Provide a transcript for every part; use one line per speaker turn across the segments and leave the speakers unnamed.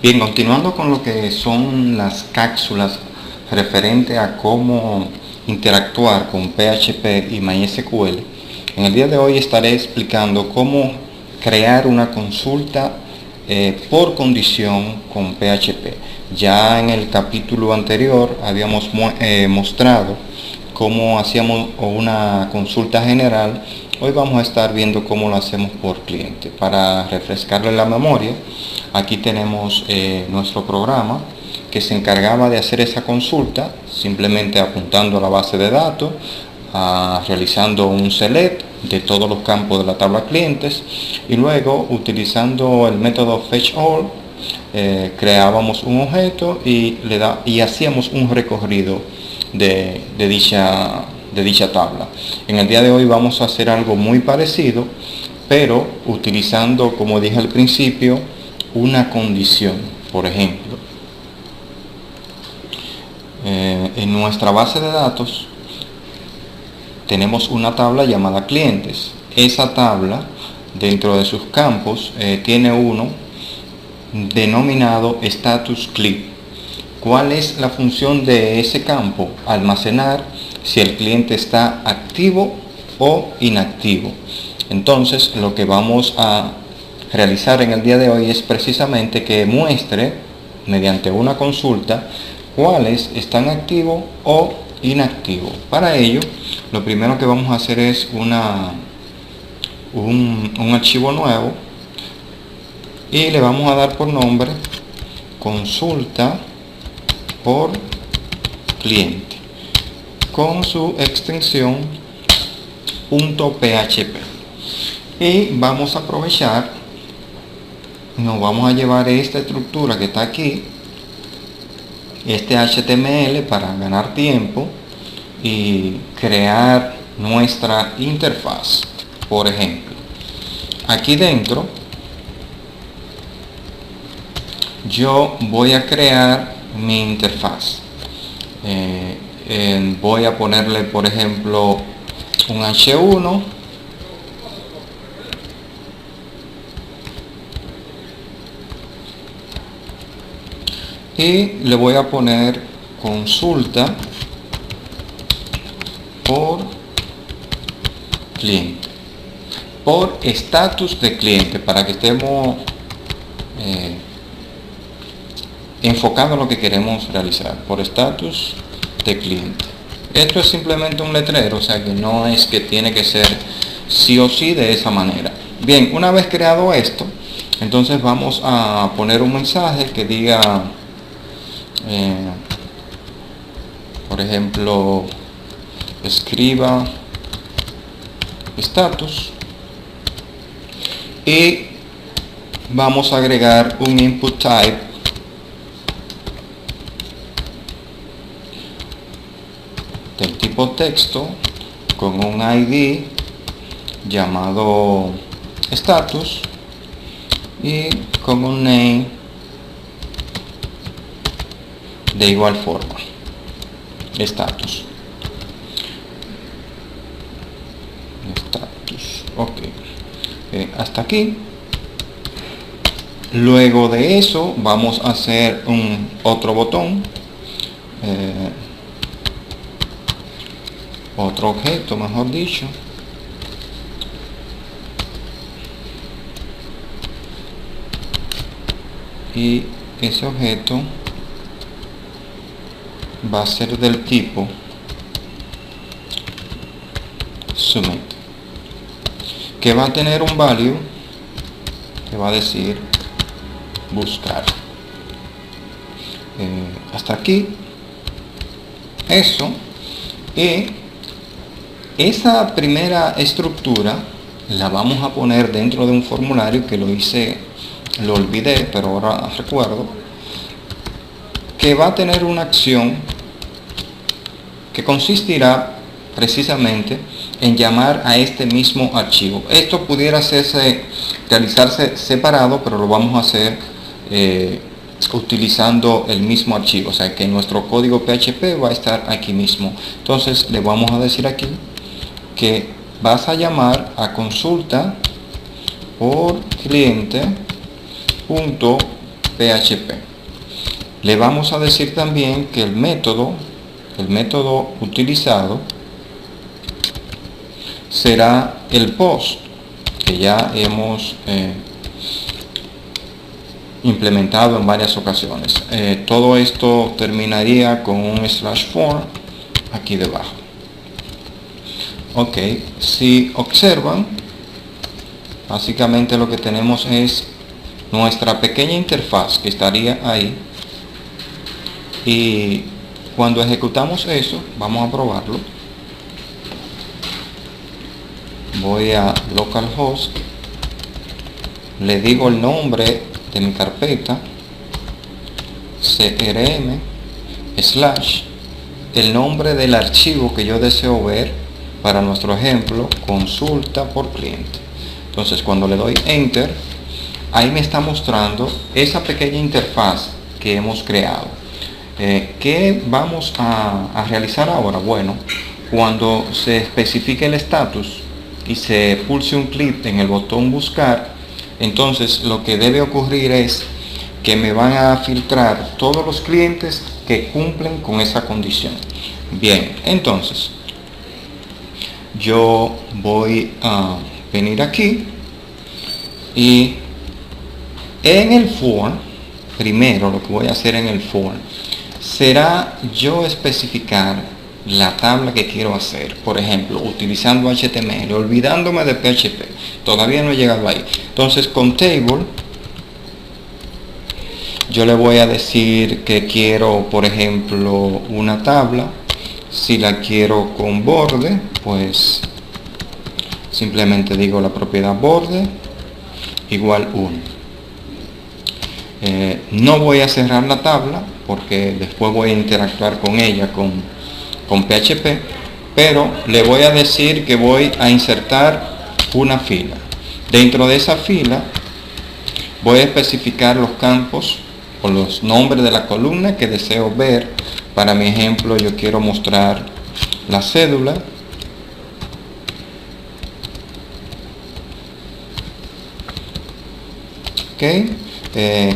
Bien, continuando con lo que son las cápsulas referente a cómo interactuar con PHP y MySQL, en el día de hoy estaré explicando cómo crear una consulta por condición con PHP. Ya en el capítulo anterior habíamos mostrado cómo hacíamos una consulta general. Hoy vamos a estar viendo cómo lo hacemos por cliente. Para refrescarle la memoria, aquí tenemos nuestro programa que se encargaba de hacer esa consulta, simplemente apuntando a la base de datos, realizando un select de todos los campos de la tabla clientes, y luego utilizando el método fetchAll creábamos un objeto y hacíamos un recorrido de dicha tabla. En el día de hoy vamos a hacer algo muy parecido, pero utilizando, como dije al principio, una condición. Por ejemplo, en nuestra base de datos tenemos una tabla llamada clientes. Esa tabla, dentro de sus campos, tiene uno denominado status clip. ¿Cuál es la función de ese campo? Almacenar si el cliente está activo o inactivo. Entonces, lo que vamos a realizar en el día de hoy es precisamente que muestre mediante una consulta cuáles están activos o inactivos. Para ello, lo primero que vamos a hacer es un archivo nuevo y le vamos a dar por nombre consulta por cliente con su extensión .php, y vamos a aprovechar, nos vamos a llevar esta estructura que está aquí, este HTML, para ganar tiempo y crear nuestra interfaz. Por ejemplo, aquí dentro yo voy a crear mi interfaz. Voy a ponerle, por ejemplo, un H1 y le voy a poner consulta por cliente, por estatus de cliente, para que estemos enfocando en lo que queremos realizar, por estatus de cliente. Esto es simplemente un letrero, o sea que no es que tiene que ser sí o sí de esa manera. Bien, una vez creado esto, entonces vamos a poner un mensaje que diga, por ejemplo, escriba estatus, y vamos a agregar un input type del tipo texto con un ID llamado status y con un name de igual forma, status. Ok, hasta aquí. Luego de eso vamos a hacer otro botón, otro objeto, mejor dicho, y ese objeto va a ser del tipo submit, que va a tener un value que va a decir buscar. Hasta aquí eso. Y esa primera estructura la vamos a poner dentro de un formulario que lo olvidé, pero ahora recuerdo, que va a tener una acción que consistirá precisamente en llamar a este mismo archivo. Esto pudiera realizarse separado, pero lo vamos a hacer utilizando el mismo archivo, o sea que nuestro código PHP va a estar aquí mismo. Entonces le vamos a decir aquí que vas a llamar a consulta por cliente PHP. Le vamos a decir también que el método utilizado será el post, que ya hemos implementado en varias ocasiones. Todo esto terminaría con un /form aquí debajo. Ok, si observan, básicamente lo que tenemos es nuestra pequeña interfaz que estaría ahí, y cuando ejecutamos eso, vamos a probarlo. Voy a localhost, le digo el nombre de mi carpeta, crm / el nombre del archivo que yo deseo ver, para nuestro ejemplo, consulta por cliente. Entonces, cuando le doy enter, ahí me está mostrando esa pequeña interfaz que hemos creado. ¿Qué vamos a realizar ahora? Bueno, cuando se especifique el estatus y se pulse un clic en el botón buscar, entonces lo que debe ocurrir es que me van a filtrar todos los clientes que cumplen con esa condición. Bien, entonces yo voy a venir aquí y en el form, primero lo que voy a hacer en el form será yo especificar la tabla que quiero hacer, por ejemplo, utilizando HTML, olvidándome de PHP. Todavía no he llegado ahí. Entonces, con table, yo le voy a decir que quiero, por ejemplo, una tabla. Si la quiero con borde, pues simplemente digo la propiedad borde igual 1. No voy a cerrar la tabla porque después voy a interactuar con ella con PHP, pero le voy a decir que voy a insertar una fila. Dentro de esa fila voy a especificar los campos o los nombres de la columna que deseo ver. Para mi ejemplo, yo quiero mostrar la cédula.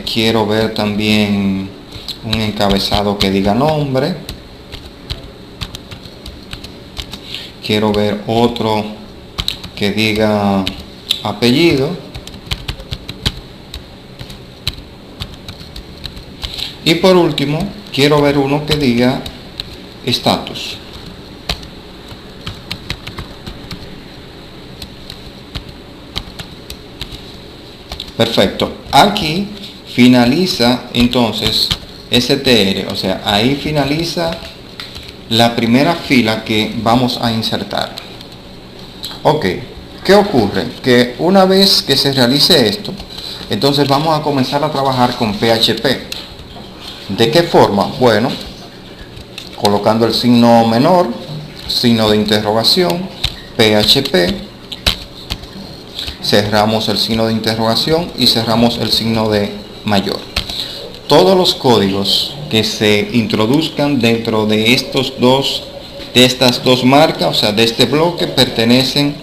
Quiero ver también un encabezado que diga nombre. Quiero ver otro que diga apellido. Y por último, quiero ver uno que diga estatus. Perfecto. Aquí finaliza entonces str, o sea, ahí finaliza la primera fila que vamos a insertar. Ok, ¿qué ocurre? Que una vez que se realice esto, entonces vamos a comenzar a trabajar con PHP. ¿De qué forma? Bueno, colocando el signo menor, signo de interrogación, PHP, cerramos el signo de interrogación y cerramos el signo de mayor. Todos los códigos que se introduzcan dentro de estas dos marcas, o sea, de este bloque, pertenecen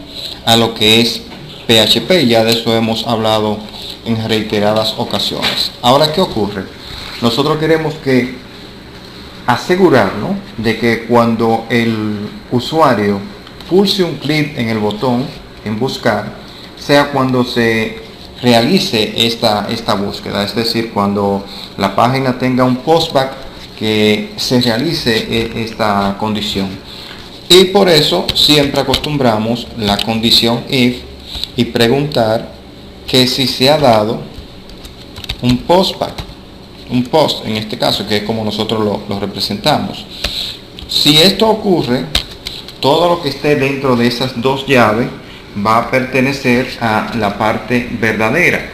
a lo que es PHP. Ya de eso hemos hablado en reiteradas ocasiones. Ahora, ¿qué ocurre? Nosotros queremos asegurarnos de que cuando el usuario pulse un clic en el botón en buscar, sea cuando se realice esta búsqueda, es decir, cuando la página tenga un postback, que se realice esta condición. Y por eso siempre acostumbramos la condición if y preguntar que si se ha dado un postback, un post en este caso, que es como nosotros lo representamos. Si esto ocurre, todo lo que esté dentro de esas dos llaves va a pertenecer a la parte verdadera.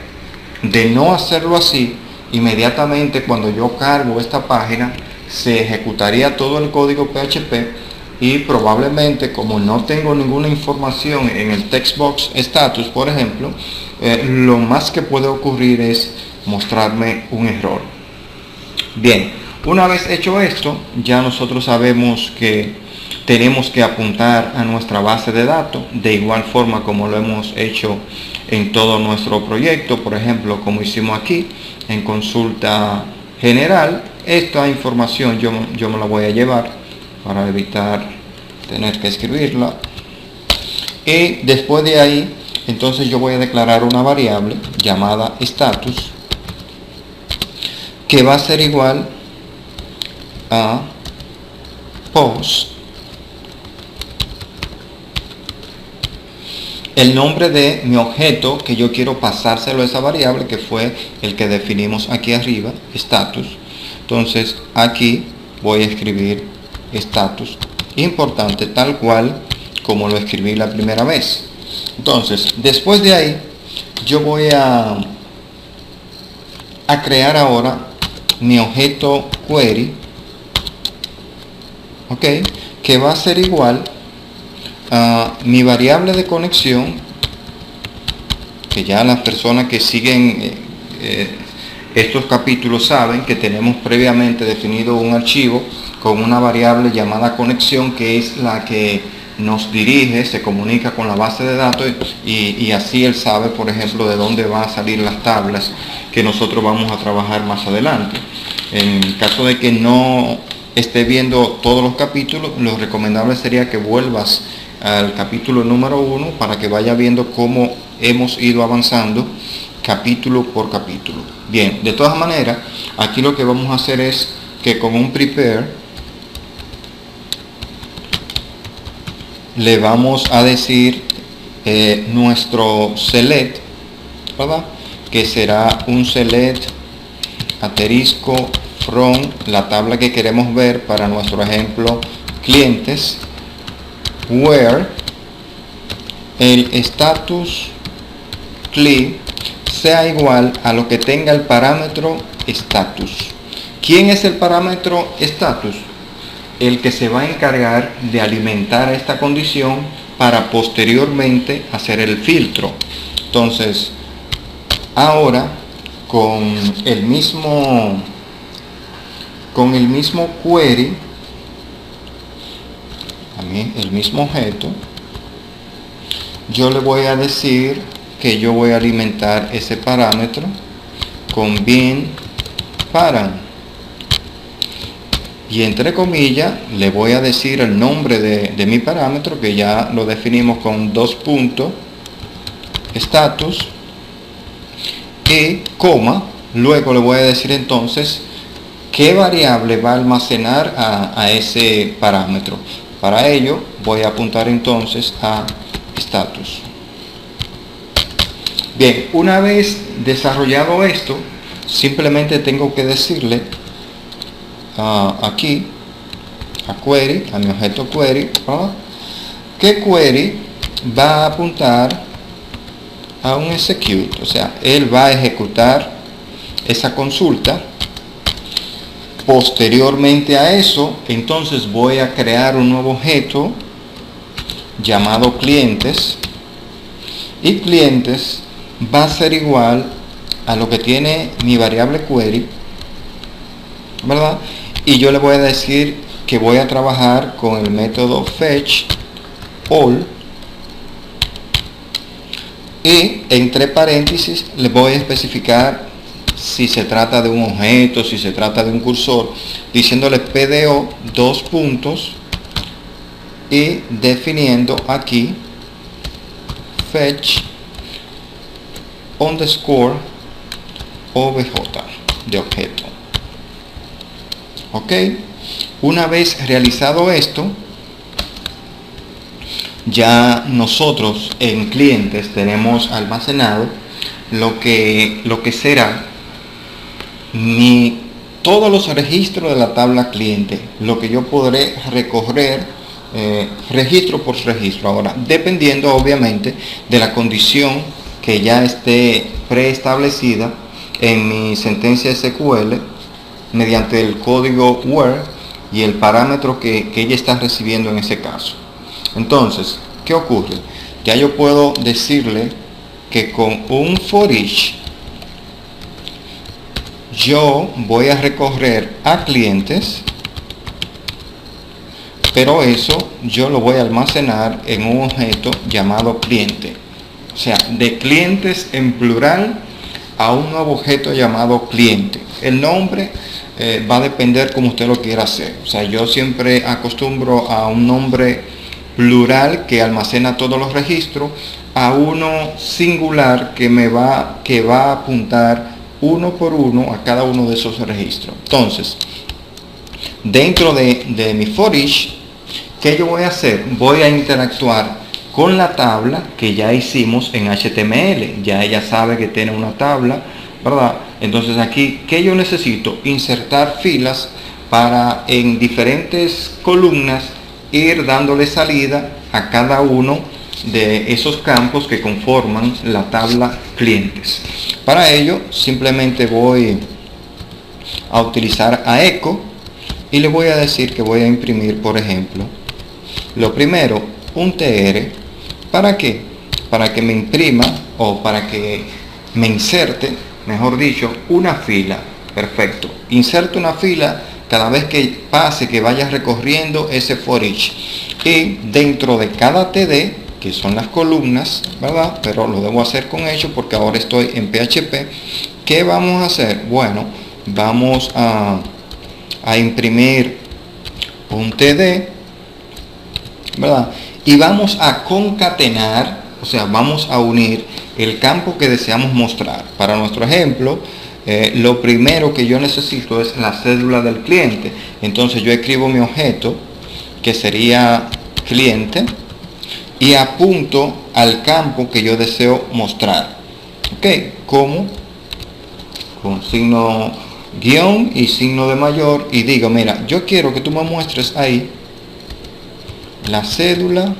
De no hacerlo así, inmediatamente cuando yo cargo esta página, se ejecutaría todo el código PHP y probablemente, como no tengo ninguna información en el textbox status, por ejemplo, lo más que puede ocurrir es mostrarme un error. Bien, una vez hecho esto, ya nosotros sabemos que tenemos que apuntar a nuestra base de datos, de igual forma como lo hemos hecho en todo nuestro proyecto, por ejemplo, como hicimos aquí en consulta general. Esta información yo me la voy a llevar para evitar tener que escribirla, y después de ahí entonces yo voy a declarar una variable llamada status, que va a ser igual a post, el nombre de mi objeto que yo quiero pasárselo a esa variable, que fue el que definimos aquí arriba, status. Entonces aquí voy a escribir status, importante, tal cual como lo escribí la primera vez. Entonces después de ahí yo voy a crear ahora mi objeto query, ok, que va a ser igual a mi variable de conexión, que ya las personas que siguen estos capítulos saben que tenemos previamente definido un archivo con una variable llamada conexión, que es la que nos dirige, se comunica con la base de datos, y así él sabe, por ejemplo, de dónde van a salir las tablas que nosotros vamos a trabajar más adelante. En caso de que no esté viendo todos los capítulos, lo recomendable sería que vuelvas al capítulo número 1 para que vaya viendo cómo hemos ido avanzando capítulo por capítulo. Bien, de todas maneras, aquí lo que vamos a hacer es que con un prepare le vamos a decir nuestro select, ¿verdad? Que será un select asterisco from la tabla que queremos ver para nuestro ejemplo clientes, where el status click sea igual a lo que tenga el parámetro status. ¿Quién es el parámetro status? El que se va a encargar de alimentar esta condición para posteriormente hacer el filtro. Entonces ahora con el mismo query, el mismo objeto, yo le voy a decir que yo voy a alimentar ese parámetro con bin param, y entre comillas le voy a decir el nombre de mi parámetro, que ya lo definimos con dos puntos, status, y coma. Luego le voy a decir entonces qué variable va a almacenar a ese parámetro. Para ello voy a apuntar entonces a status. Bien, una vez desarrollado esto, simplemente tengo que decirle aquí a query, a mi objeto query, ¿verdad?, que query va a apuntar a un execute, o sea, él va a ejecutar esa consulta. Posteriormente a eso, entonces voy a crear un nuevo objeto llamado clientes, y clientes va a ser igual a lo que tiene mi variable query, ¿verdad? Y yo le voy a decir que voy a trabajar con el método fetch all, y entre paréntesis le voy a especificar si se trata de un objeto, si se trata de un cursor, diciéndole PDO dos puntos y definiendo aquí fetch underscore obj de objeto. Ok, una vez realizado esto, ya nosotros en clientes tenemos almacenado lo que será todos los registros de la tabla cliente, lo que yo podré recorrer registro por registro. Ahora, dependiendo obviamente de la condición que ya esté preestablecida en mi sentencia SQL mediante el código where y el parámetro que ella está recibiendo en ese caso. Entonces, ¿qué ocurre? Ya yo puedo decirle que con un for each yo voy a recorrer a clientes, pero eso yo lo voy a almacenar en un objeto llamado cliente. o sea, de clientes en plural a un nuevo objeto llamado cliente. El nombre va a depender como usted lo quiera hacer. O sea, yo siempre acostumbro a un nombre plural que almacena todos los registros, a uno singular que va a apuntar uno por uno a cada uno de esos registros. Entonces, dentro de mi for each, ¿qué yo voy a hacer? Voy a interactuar con la tabla que ya hicimos en HTML. Ya ella sabe que tiene una tabla, ¿verdad? Entonces aquí, ¿qué yo necesito? Insertar filas para en diferentes columnas ir dándole salida a cada uno de esos campos que conforman la tabla clientes. Para ello, simplemente voy a utilizar a echo y le voy a decir que voy a imprimir, por ejemplo, lo primero, un tr. ¿Para qué? Para que me imprima o para que me inserte, mejor dicho, una fila. Perfecto. Inserto una fila cada vez que pase, que vaya recorriendo ese for each. Y dentro de cada td, que son las columnas, ¿verdad? Pero lo debo hacer con hecho porque ahora estoy en PHP. ¿Qué vamos a hacer? Bueno, vamos a imprimir un td, ¿verdad? Y vamos a concatenar, o sea, vamos a unir el campo que deseamos mostrar. Para nuestro ejemplo, lo primero que yo necesito es la cédula del cliente. Entonces yo escribo mi objeto, que sería cliente, y apunto al campo que yo deseo mostrar. Ok, como con signo guión y signo de mayor, y digo, mira, yo quiero que tú me muestres ahí la cédula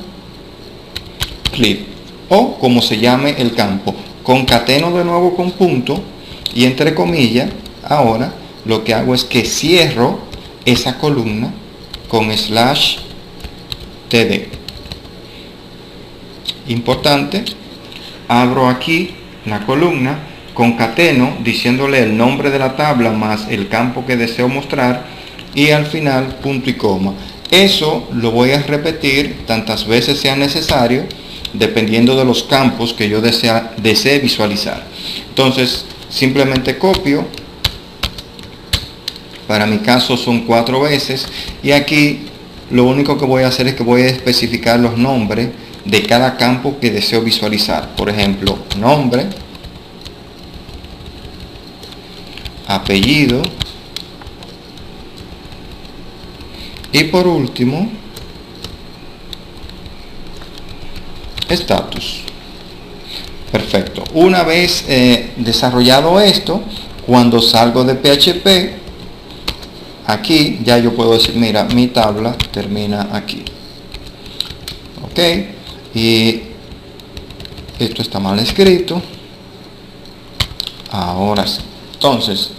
clip, o como se llame el campo. Concateno de nuevo con punto y entre comillas. Ahora lo que hago es que cierro esa columna con slash td. Importante, abro aquí la columna, concateno diciéndole el nombre de la tabla más el campo que deseo mostrar, y al final punto y coma. Eso lo voy a repetir tantas veces sea necesario, dependiendo de los campos que yo desee visualizar. Entonces simplemente copio, para mi caso son 4 veces, y aquí lo único que voy a hacer es que voy a especificar los nombres de cada campo que deseo visualizar. Por ejemplo, nombre, apellido, y por último, estatus. Perfecto. Una vez desarrollado esto, cuando salgo de PHP, aquí ya yo puedo decir, mira, mi tabla termina aquí. Ok, y esto está mal escrito. Ahora sí. Entonces,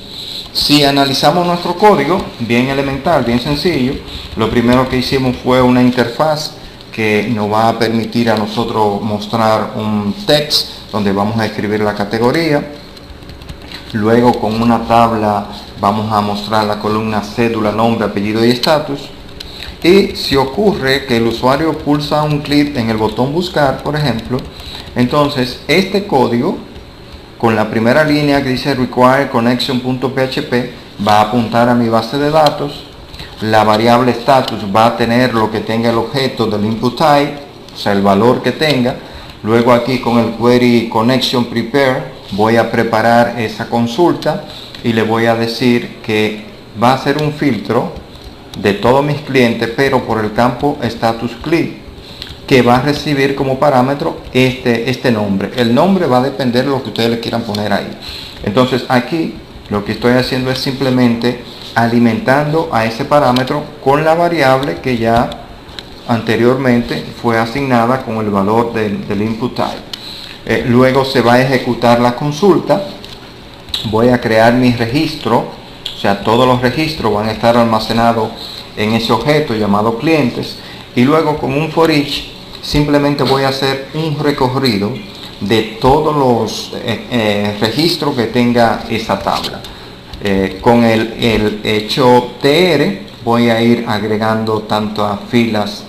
si analizamos nuestro código, bien elemental, bien sencillo, lo primero que hicimos fue una interfaz que nos va a permitir a nosotros mostrar un text donde vamos a escribir la categoría. Luego, con una tabla vamos a mostrar la columna cédula, nombre, apellido y estatus. Y si ocurre que el usuario pulsa un clic en el botón buscar, por ejemplo, entonces este código, con la primera línea que dice require connection.php, va a apuntar a mi base de datos. La variable status va a tener lo que tenga el objeto del input type, o sea, el valor que tenga. Luego aquí con el query connection prepare voy a preparar esa consulta y le voy a decir que va a ser un filtro de todos mis clientes, pero por el campo status click, que va a recibir como parámetro este nombre. El nombre va a depender de lo que ustedes le quieran poner ahí. Entonces aquí lo que estoy haciendo es simplemente alimentando a ese parámetro con la variable que ya anteriormente fue asignada con el valor del input type. Luego se va a ejecutar la consulta. Voy a crear mi registro, o sea, todos los registros van a estar almacenados en ese objeto llamado clientes, y luego con un for each simplemente voy a hacer un recorrido de todos los registros que tenga esa tabla. Con el hecho tr voy a ir agregando tanto a filas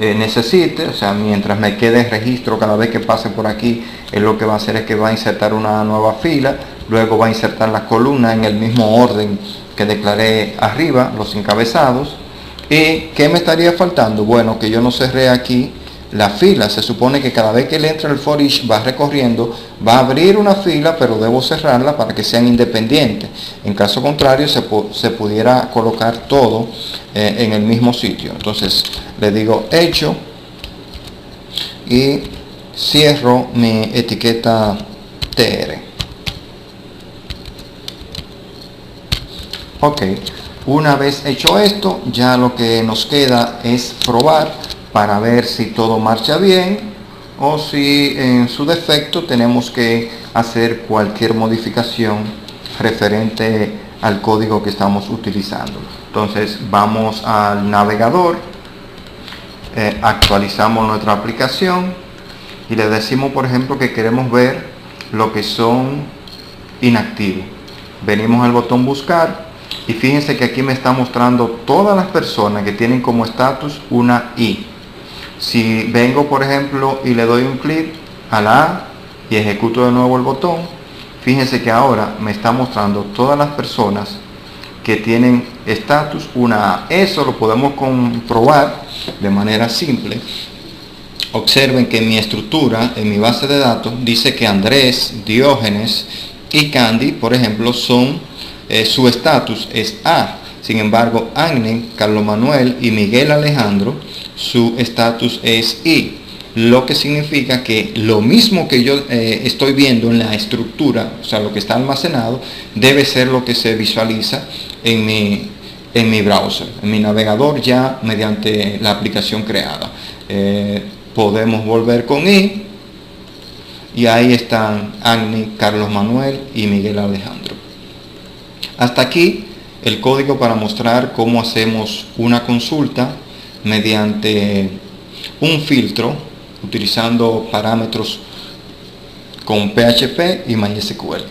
necesite, o sea, mientras me quede en registro cada vez que pase por aquí, él lo que va a hacer es que va a insertar una nueva fila, luego va a insertar las columnas en el mismo orden que declaré arriba, los encabezados. ¿Y qué me estaría faltando? Bueno, que yo no cerré aquí la fila. Se supone que cada vez que le entra el for each va recorriendo, va a abrir una fila, pero debo cerrarla para que sean independientes. En caso contrario, se pudiera colocar todo en el mismo sitio. Entonces le digo hecho y cierro mi etiqueta TR. Ok, una vez hecho esto, ya lo que nos queda es probar para ver si todo marcha bien o si en su defecto tenemos que hacer cualquier modificación referente al código que estamos utilizando. Entonces vamos al navegador, actualizamos nuestra aplicación y le decimos, por ejemplo, que queremos ver lo que son inactivos. Venimos al botón buscar y fíjense que aquí me está mostrando todas las personas que tienen como estatus una I. Si vengo, por ejemplo, y le doy un clic a la A y ejecuto de nuevo el botón, fíjense que ahora me está mostrando todas las personas que tienen estatus una A. Eso lo podemos comprobar de manera simple. Observen que en mi estructura, en mi base de datos, dice que Andrés, Diógenes y Candy, por ejemplo, son su estatus es A. Sin embargo, Agne, Carlos Manuel y Miguel Alejandro, su estatus es I, lo que significa que lo mismo que yo estoy viendo en la estructura, o sea, lo que está almacenado, debe ser lo que se visualiza en mi browser, en mi navegador ya mediante la aplicación creada. Podemos volver con I y ahí están Agne, Carlos Manuel y Miguel Alejandro. Hasta aquí el código para mostrar cómo hacemos una consulta mediante un filtro utilizando parámetros con PHP y MySQL.